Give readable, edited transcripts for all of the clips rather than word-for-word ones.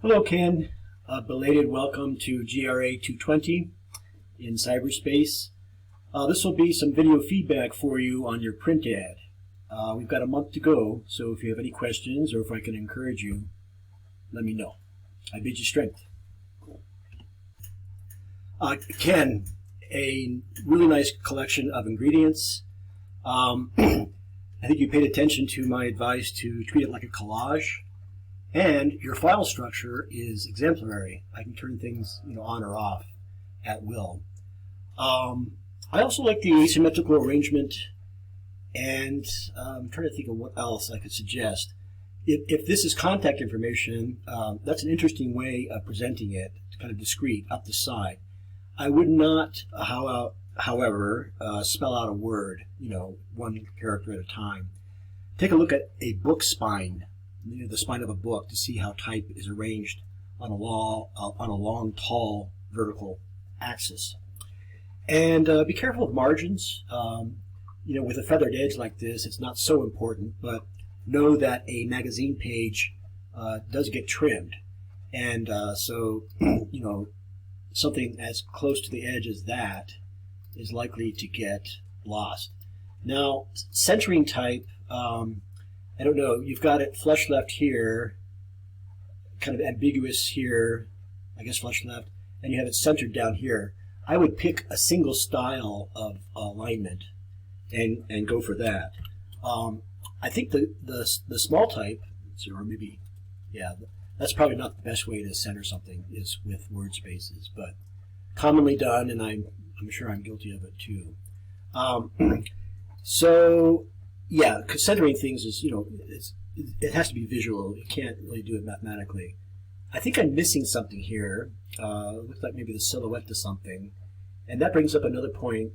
Hello, Ken. A belated welcome to GRA 220 in cyberspace. This will be some video feedback for you on your print ad. We've got a month to go, so if you have any questions or if I can encourage you, let me know. I bid you strength. Ken, a really nice collection of ingredients. I think you paid attention to my advice to treat it like a collage. And your file structure is exemplary. I can turn things, on or off at will. I also like the asymmetrical arrangement, and I'm trying to think of what else I could suggest. If this is contact information, that's an interesting way of presenting it, kind of discrete, up the side. I would not, however, spell out a word, one character at a time. Take a look at a book spine. The spine of a book, to see how type is arranged on a long, tall, vertical axis. And be careful of margins. With a feathered edge like this, it's not so important, but know that a magazine page does get trimmed. And so, something as close to the edge as that is likely to get lost. Now, centering type, I don't know, you've got it flush left here, kind of ambiguous here, I guess flush left, and you have it centered down here. I would pick a single style of alignment and go for that. I think the small type, or maybe, that's probably not the best way to center something, is with word spaces, but commonly done, and I'm sure I'm guilty of it too. Yeah, because centering things is, it has to be visual. You can't really do it mathematically. I think I'm missing something here. Looks like maybe the silhouette to something. And that brings up another point,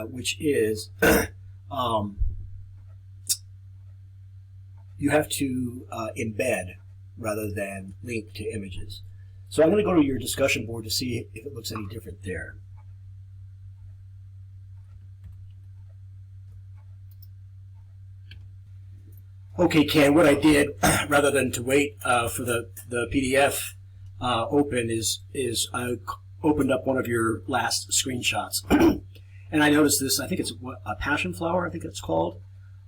which is you have to embed rather than link to images. So I'm going to go to your discussion board to see if it looks any different there. Okay, Ken, what I did, rather than to wait for the PDF open, is I opened up one of your last screenshots. And I noticed this, I think it's a passion flower, I think it's called.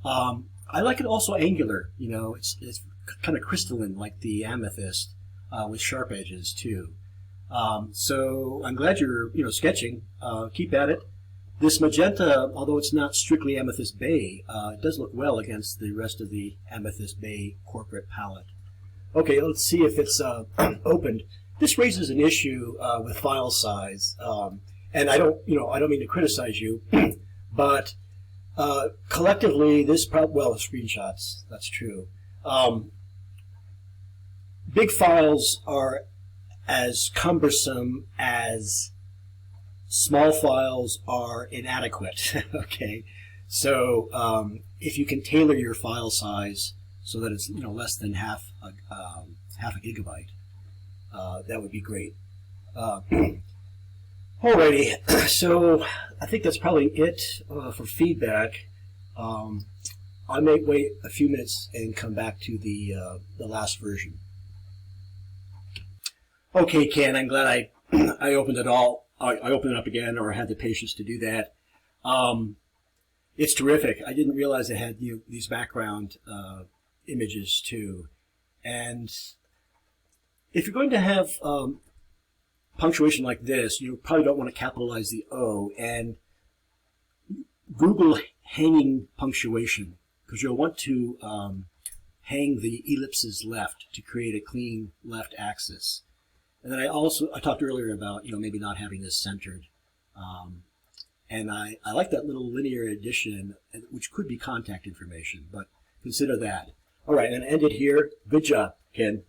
I like it also angular, it's kind of crystalline like the amethyst with sharp edges too. So I'm glad you're sketching. Keep at it. This magenta, although it's not strictly Amethyst Bay, it does look well against the rest of the Amethyst Bay corporate palette. Okay, let's see if it's opened. This raises an issue with file size, and I don't mean to criticize you, but collectively, the screenshots, that's true. Big files are as cumbersome as small files are inadequate. Okay, so if you can tailor your file size so that it's less than half a gigabyte, that would be great. Alrighty, so I think that's probably it for feedback. I may wait a few minutes and come back to the last version. Okay, Ken, I'm glad I opened it all. I opened it up again, or had the patience to do that. It's terrific. I didn't realize it had these background images too. And if you're going to have punctuation like this, you probably don't want to capitalize the O. And Google hanging punctuation, because you'll want to hang the ellipses left to create a clean left axis. And then I talked earlier about maybe not having this centered, and I like that little linear addition, which could be contact information, but consider that. All right, and end it here. Good job, Ken.